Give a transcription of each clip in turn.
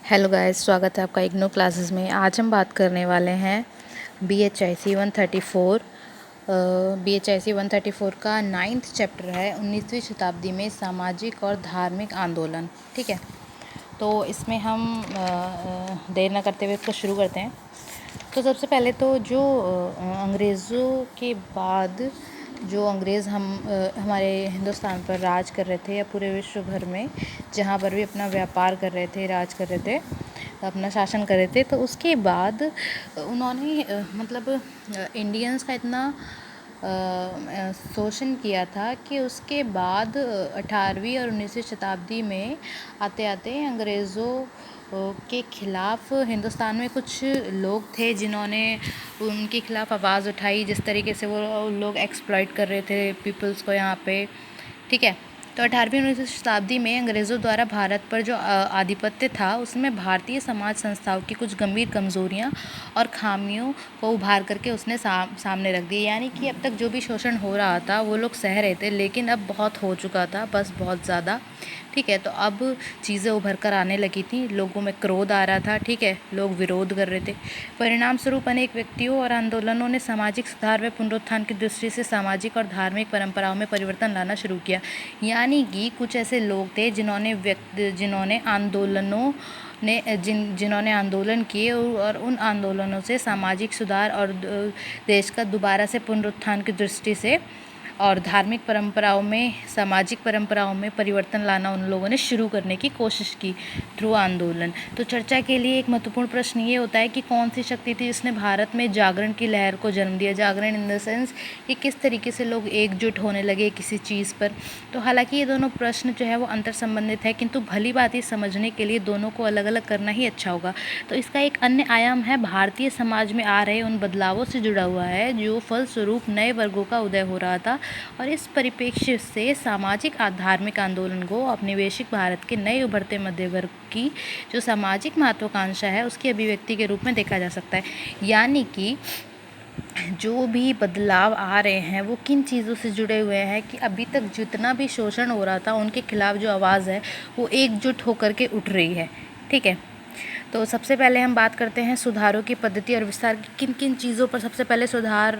Hello guys, स्वागत है आपका इग्नो क्लासेस में। आज हम बात करने वाले हैं BHIC 134। BHIC 134 का 9th चैप्टर है 19वीं शताब्दी में सामाजिक और धार्मिक आंदोलन। ठीक है, तो इसमें हम देर न करते हुए इसको शुरू करते हैं। तो सबसे पहले तो जो अंग्रेज़ों के बाद जो अंग्रेज़ हमारे हिंदुस्तान पर राज कर रहे थे या पूरे विश्व भर में जहाँ पर भी अपना व्यापार कर रहे थे, राज कर रहे थे, अपना शासन कर रहे थे, तो उसके बाद उन्होंने इंडियंस का इतना शोषण किया था कि उसके बाद 18वीं और 19वीं शताब्दी में आते आते अंग्रेज़ों के ख़िलाफ़ हिंदुस्तान में कुछ लोग थे जिन्होंने उनके ख़िलाफ़ आवाज़ उठाई। जिस तरीके से वो लोग एक्सप्लॉइट कर रहे थे पीपल्स को यहाँ पे। ठीक है, तो 18वीं 19वीं शताब्दी में अंग्रेज़ों द्वारा भारत पर जो आधिपत्य था उसमें भारतीय समाज संस्थाओं की कुछ गंभीर कमज़ोरियाँ और खामियों को उभार करके उसने सामने रख दिया। यानी कि अब तक जो भी शोषण हो रहा था वो लोग सह रहे थे, लेकिन अब बहुत हो चुका था, बस बहुत ज़्यादा। ठीक है, तो अब चीज़ें उभर कर आने लगी थी, लोगों में क्रोध आ रहा था। ठीक है, लोग विरोध कर रहे थे। परिणाम स्वरूप अनेक व्यक्तियों और आंदोलनों ने सामाजिक सुधार व पुनरुत्थान की दृष्टि से सामाजिक और धार्मिक परंपराओं में परिवर्तन लाना शुरू किया। यानी कि कुछ ऐसे लोग थे जिन्होंने आंदोलन किए और उन आंदोलनों से सामाजिक सुधार और देश का दोबारा से पुनरुत्थान की दृष्टि से और धार्मिक परंपराओं में, सामाजिक परंपराओं में परिवर्तन लाना उन लोगों ने शुरू करने की कोशिश की थ्रू आंदोलन। तो चर्चा के लिए एक महत्वपूर्ण प्रश्न ये होता है कि कौन सी शक्ति थी जिसने भारत में जागरण की लहर को जन्म दिया। जागरण इन द सेंस कि किस तरीके से लोग एकजुट होने लगे किसी चीज़ पर। तो हालांकि ये दोनों प्रश्न जो है वो अंतर संबंधित है, किंतु भली बात समझने के लिए दोनों को अलग अलग करना ही अच्छा होगा। तो इसका एक अन्य आयाम है भारतीय समाज में आ रहे उन बदलावों से जुड़ा हुआ है जो फलस्वरूप नए वर्गों का उदय हो रहा था, और इस परिप्रेक्ष्य से सामाजिक धार्मिक आंदोलन को औपनिवेशिक भारत के नए उभरते मध्य वर्ग की जो सामाजिक महत्वाकांक्षा है उसकी अभिव्यक्ति के रूप में देखा जा सकता है। यानी कि जो भी बदलाव आ रहे हैं वो किन चीज़ों से जुड़े हुए हैं कि अभी तक जितना भी शोषण हो रहा था उनके खिलाफ जो आवाज़ है वो एकजुट होकर के उठ रही है। ठीक है, तो सबसे पहले हम बात करते हैं सुधारों की पद्धति और विस्तार की। किन किन चीज़ों पर सबसे पहले सुधार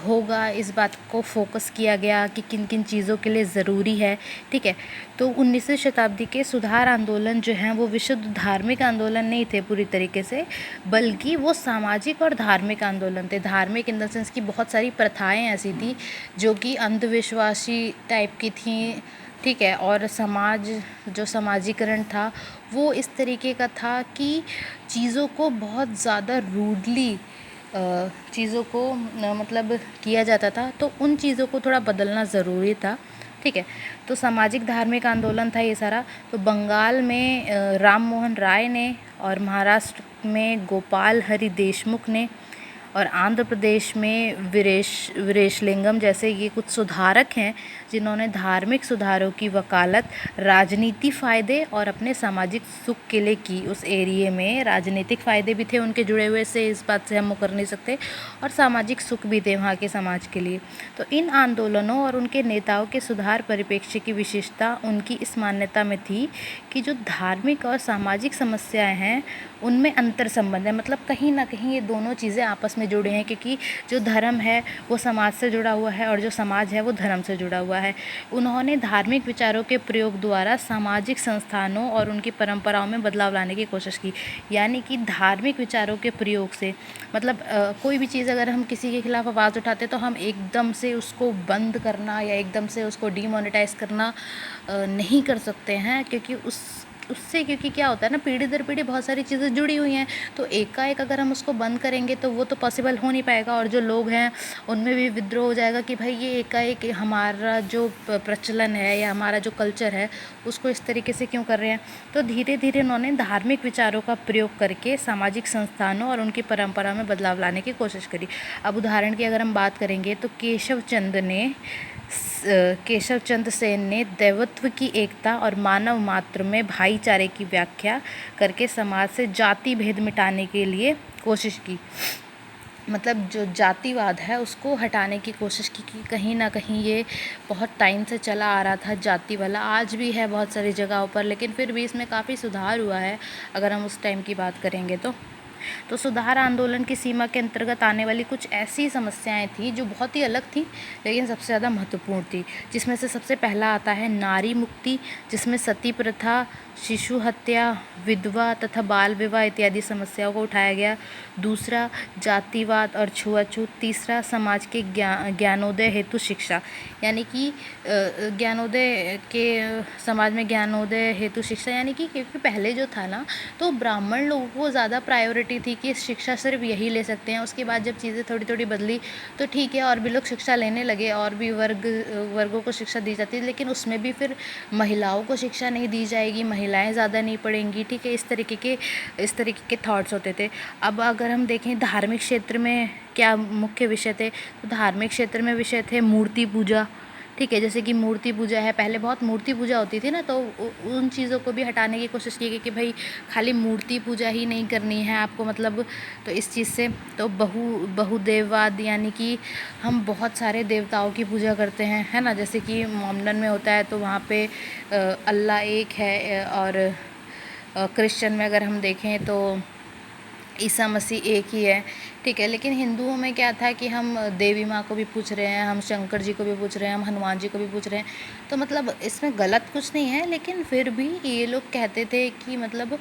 होगा, इस बात को फोकस किया गया कि किन किन चीज़ों के लिए ज़रूरी है। ठीक है, तो 19वीं शताब्दी के सुधार आंदोलन जो हैं वो विशुद्ध धार्मिक आंदोलन नहीं थे पूरी तरीके से, बल्कि वो सामाजिक और धार्मिक आंदोलन थे। धार्मिक इन द सेंस की बहुत सारी प्रथाएं ऐसी थी जो कि अंधविश्वासी टाइप की थी। ठीक है, और जो समाजीकरण था वो इस तरीके का था कि चीज़ों को बहुत ज़्यादा रूडली चीज़ों को किया जाता था, तो उन चीज़ों को थोड़ा बदलना ज़रूरी था। ठीक है, तो सामाजिक धार्मिक आंदोलन था ये सारा। तो बंगाल में राम मोहन राय ने, और महाराष्ट्र में गोपाल हरि देशमुख ने, और आंध्र प्रदेश में वीरेशलिंगम जैसे ये कुछ सुधारक हैं जिन्होंने धार्मिक सुधारों की वकालत राजनीति फ़ायदे और अपने सामाजिक सुख के लिए की। उस एरिए में राजनीतिक फ़ायदे भी थे उनके जुड़े हुए, से इस बात से हम मुकर नहीं सकते, और सामाजिक सुख भी थे वहाँ के समाज के लिए। तो इन आंदोलनों और उनके नेताओं के सुधार परिप्रेक्ष्य की विशेषता उनकी इस मान्यता में थी कि जो धार्मिक और सामाजिक समस्याएं हैं उनमें अंतर संबंध है। मतलब कहीं ना कहीं ये दोनों चीज़ें आपस में जुड़े हैं, क्योंकि जो धर्म है वो समाज से जुड़ा हुआ है और जो समाज है वो धर्म से जुड़ा हुआ है। उन्होंने धार्मिक विचारों के प्रयोग द्वारा सामाजिक संस्थानों और उनकी परंपराओं में बदलाव लाने की कोशिश की। यानी कि धार्मिक विचारों के प्रयोग से कोई भी चीज़ अगर हम किसी के खिलाफ आवाज़ उठाते तो हम एकदम से उसको बंद करना या एकदम से उसको डीमोनेटाइज करना नहीं कर सकते हैं, क्योंकि क्योंकि क्या होता है ना, पीढ़ी दर पीढ़ी बहुत सारी चीज़ें जुड़ी हुई हैं, तो एकाएक अगर हम उसको बंद करेंगे तो वो तो पॉसिबल हो नहीं पाएगा, और जो लोग हैं उनमें भी विद्रोह हो जाएगा कि भाई ये एकाएक हमारा जो प्रचलन है या हमारा जो कल्चर है उसको इस तरीके से क्यों कर रहे हैं। तो धीरे धीरे उन्होंने धार्मिक विचारों का प्रयोग करके सामाजिक संस्थानों और उनकी परंपरा में बदलाव लाने की कोशिश करी। अब उदाहरण की अगर हम बात करेंगे तो केशव चंद्र सेन ने दैवत्व की एकता और मानव मात्र में भाईचारे की व्याख्या करके समाज से जाति भेद मिटाने के लिए कोशिश की। मतलब जो जातिवाद है उसको हटाने की कोशिश की कि कहीं ना कहीं ये बहुत टाइम से चला आ रहा था जाति वाला, आज भी है बहुत सारी जगहों पर, लेकिन फिर भी इसमें काफ़ी सुधार हुआ है अगर हम उस टाइम की बात करेंगे तो सुधार आंदोलन की सीमा के अंतर्गत आने वाली कुछ ऐसी समस्याएं थी जो बहुत ही अलग थी लेकिन सबसे ज़्यादा महत्वपूर्ण थी, जिसमें से सबसे पहला आता है नारी मुक्ति, जिसमें सती प्रथा, शिशु हत्या, विधवा तथा बाल विवाह इत्यादि समस्याओं को उठाया गया। दूसरा जातिवाद और छुआछूत। तीसरा समाज के ज्ञानोदय हेतु शिक्षा, यानी कि ज्ञानोदय के समाज में ज्ञानोदय हेतु शिक्षा, यानी कि क्योंकि पहले जो था ना तो ब्राह्मण लोगों को ज़्यादा प्रायोरिटी थी कि शिक्षा सिर्फ यही ले सकते हैं। उसके बाद जब चीज़ें थोड़ी थोड़ी बदली तो ठीक है और भी लोग शिक्षा लेने लगे और भी वर्गों को शिक्षा दी जाती है, लेकिन उसमें भी फिर महिलाओं को शिक्षा नहीं दी जाएगी, महिलाएं ज़्यादा नहीं पढ़ेंगी, ठीक है, इस तरीके के थॉट्स होते थे। अब अगर हम देखें धार्मिक क्षेत्र में क्या मुख्य विषय थे, तो धार्मिक क्षेत्र में विषय थे मूर्ति पूजा, ठीक है, जैसे कि मूर्ति पूजा है, पहले बहुत मूर्ति पूजा होती थी ना, तो उन चीज़ों को भी हटाने की कोशिश की गई कि भाई खाली मूर्ति पूजा ही नहीं करनी है आपको, मतलब तो इस चीज़ से तो बहुदेववाद, यानी कि हम बहुत सारे देवताओं की पूजा करते हैं, है ना, जैसे कि मोमडन में होता है तो वहाँ पे अल्लाह एक है, और क्रिश्चियन में अगर हम देखें तो ईसा मसीह एक ही है, ठीक है, लेकिन हिंदुओं में क्या था कि हम देवी माँ को भी पूछ रहे हैं, हम शंकर जी को भी पूछ रहे हैं, हम हनुमान जी को भी पूछ रहे हैं, तो मतलब इसमें गलत कुछ नहीं है, लेकिन फिर भी ये लोग कहते थे कि मतलब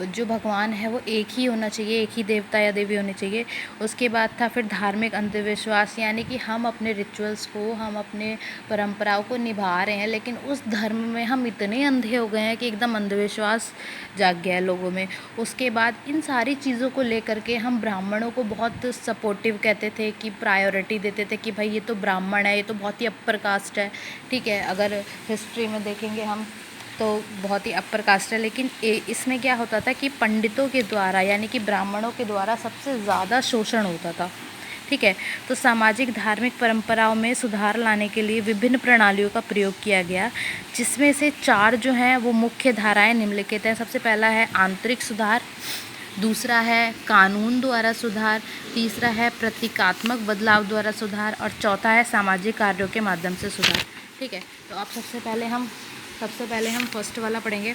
जो भगवान है वो एक ही होना चाहिए, एक ही देवता या देवी होनी चाहिए। उसके बाद था फिर धार्मिक अंधविश्वास, यानी कि हम अपने रिचुअल्स को, हम अपने परंपराओं को निभा रहे हैं, लेकिन उस धर्म में हम इतने अंधे हो गए हैं कि एकदम अंधविश्वास जाग गया है लोगों में। उसके बाद इन सारी चीज़ों को लेकर के हम ब्राह्मणों को बहुत सपोर्टिव कहते थे कि प्रायोरिटी देते थे कि भाई ये तो ब्राह्मण है, ये तो बहुत ही अपर कास्ट है, ठीक है, अगर हिस्ट्री में देखेंगे हम तो बहुत ही अपर कास्ट है, लेकिन इसमें क्या होता था कि पंडितों के द्वारा, यानी कि ब्राह्मणों के द्वारा सबसे ज़्यादा शोषण होता था, ठीक है। तो सामाजिक धार्मिक परंपराओं में सुधार लाने के लिए विभिन्न प्रणालियों का प्रयोग किया गया, जिसमें से 4 जो हैं वो मुख्य धाराएं निम्नलिखित हैं। सबसे पहला है आंतरिक सुधार, दूसरा है कानून द्वारा सुधार, तीसरा है प्रतीकात्मक बदलाव द्वारा सुधार, और चौथा है सामाजिक कार्यों के माध्यम से सुधार, ठीक है। तो अब सबसे पहले हम फर्स्ट वाला पढ़ेंगे,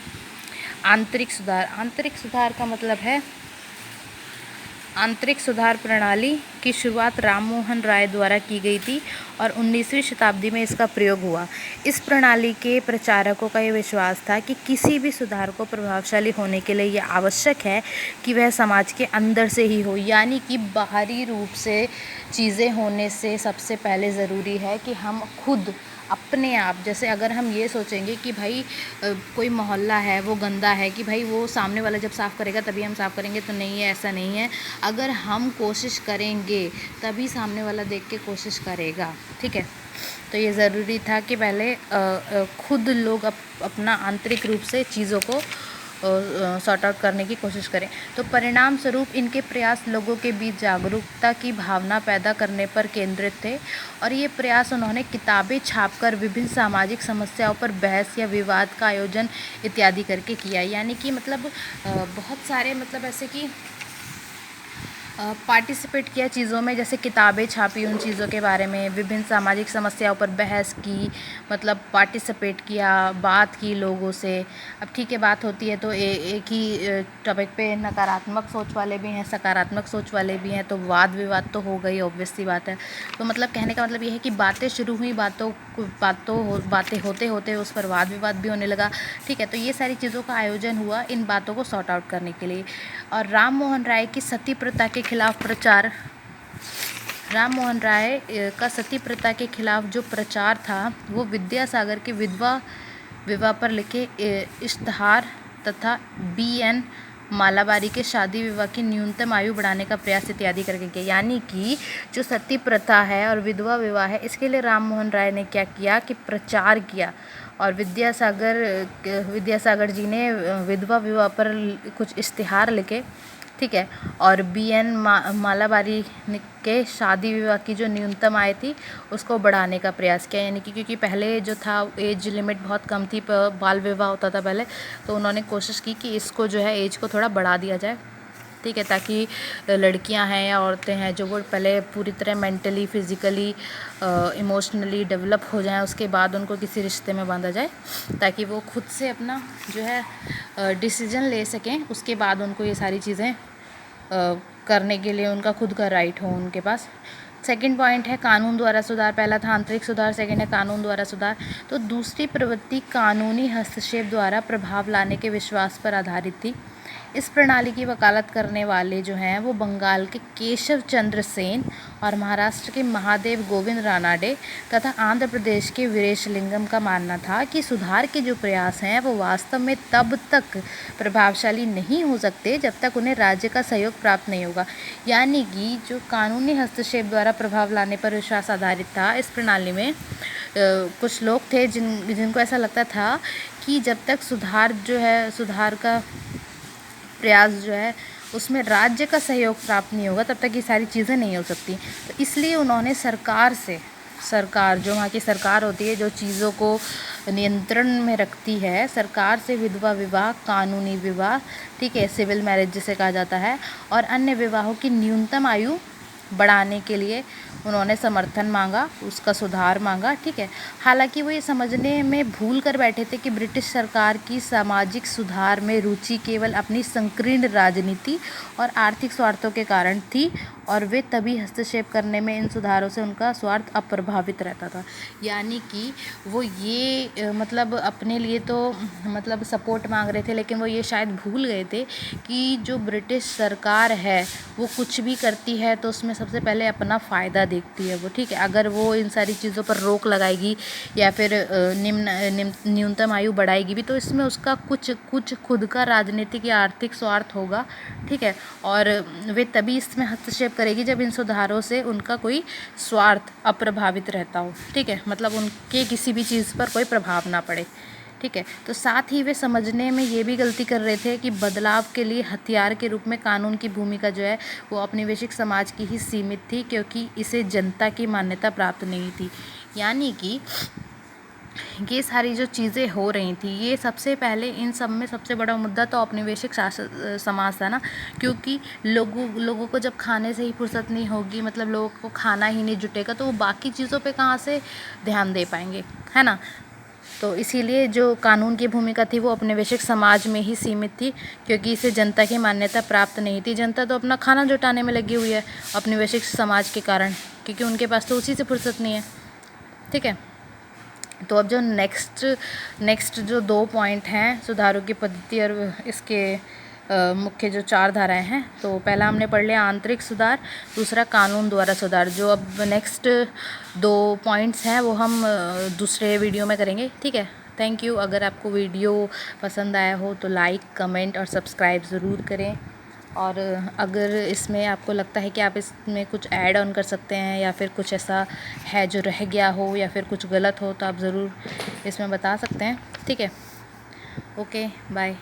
आंतरिक सुधार। आंतरिक सुधार का मतलब है आंतरिक सुधार प्रणाली की शुरुआत राम मोहन राय द्वारा की गई थी और 19वीं शताब्दी में इसका प्रयोग हुआ। इस प्रणाली के प्रचारकों का ये विश्वास था कि किसी भी सुधार को प्रभावशाली होने के लिए यह आवश्यक है कि वह समाज के अंदर से ही हो, यानी कि बाहरी रूप से चीज़ें होने से सबसे पहले ज़रूरी है कि हम खुद अपने आप, जैसे अगर हम ये सोचेंगे कि भाई कोई मोहल्ला है वो गंदा है, कि भाई वो सामने वाला जब साफ़ करेगा तभी हम साफ़ करेंगे, तो नहीं है, ऐसा नहीं है। अगर हम कोशिश करेंगे तभी सामने वाला देख के कोशिश करेगा, ठीक है। तो ये ज़रूरी था कि पहले खुद लोग अपना आंतरिक रूप से चीज़ों को सॉर्ट आउट करने की कोशिश करें। तो परिणाम स्वरूप इनके प्रयास लोगों के बीच जागरूकता की भावना पैदा करने पर केंद्रित थे, और ये प्रयास उन्होंने किताबें छापकर विभिन्न सामाजिक समस्याओं पर बहस या विवाद का आयोजन इत्यादि करके किया, यानी कि मतलब बहुत सारे मतलब ऐसे कि पार्टिसिपेट किया चीज़ों में, जैसे किताबें छापी उन चीज़ों के बारे में, विभिन्न सामाजिक समस्याओं पर बहस की, मतलब पार्टिसिपेट किया, बात की लोगों से। अब ठीक है, बात होती है तो एक ही टॉपिक पे नकारात्मक सोच वाले भी हैं, सकारात्मक सोच वाले भी हैं, तो वाद विवाद तो हो गई, ऑब्वियस सी बात है। तो मतलब कहने का मतलब ये है कि बातें शुरू हुई, बातें होते होते उस पर वाद विवाद भी होने लगा, ठीक है। तो ये सारी चीज़ों का आयोजन हुआ इन बातों को सॉर्ट आउट करने के लिए। और राम मोहन राय की सती प्रथा के खिलाफ प्रचार, राम मोहन राय का सती प्रथा के खिलाफ जो प्रचार था वो विद्यासागर के विधवा विवाह पर लिखे इश्तहार तथा BN मालाबारी के शादी विवाह की न्यूनतम आयु बढ़ाने का प्रयास इत्यादि करके किया, यानी कि जो सती प्रथा है और विधवा विवाह है इसके लिए राम मोहन राय ने क्या किया कि प्रचार किया, और विद्यासागर जी ने विधवा विवाह पर कुछ इश्तिहार लिखे, ठीक है, और BN मालाबारी के शादी विवाह की जो न्यूनतम आय थी उसको बढ़ाने का प्रयास किया, यानी कि क्योंकि पहले जो था एज लिमिट बहुत कम थी, बाल विवाह होता था पहले, तो उन्होंने कोशिश की कि इसको जो है एज को थोड़ा बढ़ा दिया जाए। ठीक है, ताकि लड़कियां हैं या औरतें हैं जो वो पहले पूरी तरह मेंटली, फिज़िकली, इमोशनली डेवलप हो जाएं, उसके बाद उनको किसी रिश्ते में बांधा जाए, ताकि वो खुद से अपना जो है डिसीजन ले सकें। उसके बाद उनको ये सारी चीज़ें करने के लिए उनका खुद का राइट हो उनके पास। सेकंड पॉइंट है कानून द्वारा सुधार। पहला था आंतरिक सुधार, सेकंड है कानून द्वारा सुधार। तो दूसरी प्रवृत्ति कानूनी हस्तक्षेप द्वारा प्रभाव लाने के विश्वास पर आधारित थी। इस प्रणाली की वकालत करने वाले जो हैं वो बंगाल के केशव चंद्र सेन और महाराष्ट्र के महादेव गोविंद रानाडे तथा आंध्र प्रदेश के वीरेशलिंगम का मानना था कि सुधार के जो प्रयास हैं वो वास्तव में तब तक प्रभावशाली नहीं हो सकते जब तक उन्हें राज्य का सहयोग प्राप्त नहीं होगा। यानी कि जो कानूनी हस्तक्षेप द्वारा प्रभाव लाने पर विश्वास आधारित था, इस प्रणाली में कुछ लोग थे जिनको ऐसा लगता था कि जब तक सुधार का प्रयास जो है उसमें राज्य का सहयोग प्राप्त नहीं होगा तब तक ये सारी चीज़ें नहीं हो सकती। तो इसलिए उन्होंने सरकार जो वहाँ की सरकार होती है, जो चीज़ों को नियंत्रण में रखती है, सरकार से विधवा विवाह, कानूनी विवाह, ठीक है, सिविल मैरिज जिसे कहा जाता है, और अन्य विवाहों की न्यूनतम आयु बढ़ाने के लिए उन्होंने समर्थन मांगा, उसका सुधार मांगा। ठीक है, हालांकि वो ये समझने में भूल कर बैठे थे कि ब्रिटिश सरकार की सामाजिक सुधार में रुचि केवल अपनी संकीर्ण राजनीति और आर्थिक स्वार्थों के कारण थी और वे तभी हस्तक्षेप करने में इन सुधारों से उनका स्वार्थ अप्रभावित रहता था। यानी कि वो ये मतलब अपने लिए तो मतलब सपोर्ट मांग रहे थे, लेकिन वो ये शायद भूल गए थे कि जो ब्रिटिश सरकार है वो कुछ भी करती है तो उसमें सबसे पहले अपना फ़ायदा देखती है वो। ठीक है, अगर वो इन सारी चीज़ों पर रोक लगाएगी या फिर न्यूनतम आयु बढ़ाएगी भी तो इसमें उसका कुछ खुद का राजनीतिक या आर्थिक स्वार्थ होगा। ठीक है, और वे तभी इसमें हस्तक्षेप करेगी जब इन सुधारों से उनका कोई स्वार्थ अप्रभावित रहता हो। ठीक है, मतलब उनके किसी भी चीज़ पर कोई प्रभाव ना पड़े। ठीक है, तो साथ ही वे समझने में ये भी गलती कर रहे थे कि बदलाव के लिए हथियार के रूप में कानून की भूमिका जो है वो औपनिवेशिक समाज की ही सीमित थी, क्योंकि इसे जनता की मान्यता प्राप्त नहीं थी। यानी कि ये सारी जो चीज़ें हो रही थी, ये सबसे पहले इन सब में सबसे बड़ा मुद्दा तो औपनिवेशिक समाज था ना, क्योंकि लोगों को जब खाने से ही फुर्सत नहीं होगी, मतलब लोगों को खाना ही नहीं जुटेगा तो वो बाकी चीज़ों पे कहाँ से ध्यान दे पाएंगे, है ना। तो इसीलिए जो कानून की भूमिका थी वो औपनिवेशिक समाज में ही सीमित थी, क्योंकि इसे जनता की मान्यता प्राप्त नहीं थी। जनता तो अपना खाना जुटाने में लगी हुई है औपनिवेशिक समाज के कारण, क्योंकि उनके पास तो उसी से फुर्सत नहीं है। ठीक है, तो अब जो नेक्स्ट जो 2 पॉइंट हैं सुधारों की पद्धति और इसके मुख्य जो 4 धाराएं हैं, तो पहला हमने पढ़ लिया आंतरिक सुधार, दूसरा कानून द्वारा सुधार। जो अब नेक्स्ट 2 पॉइंट्स हैं वो हम दूसरे वीडियो में करेंगे। ठीक है, थैंक यू। अगर आपको वीडियो पसंद आया हो तो लाइक, कमेंट और सब्सक्राइब ज़रूर करें, और अगर इसमें आपको लगता है कि आप इसमें कुछ ऐड ऑन कर सकते हैं या फिर कुछ ऐसा है जो रह गया हो या फिर कुछ गलत हो तो आप ज़रूर इसमें बता सकते हैं। ठीक है, ओके, बाय।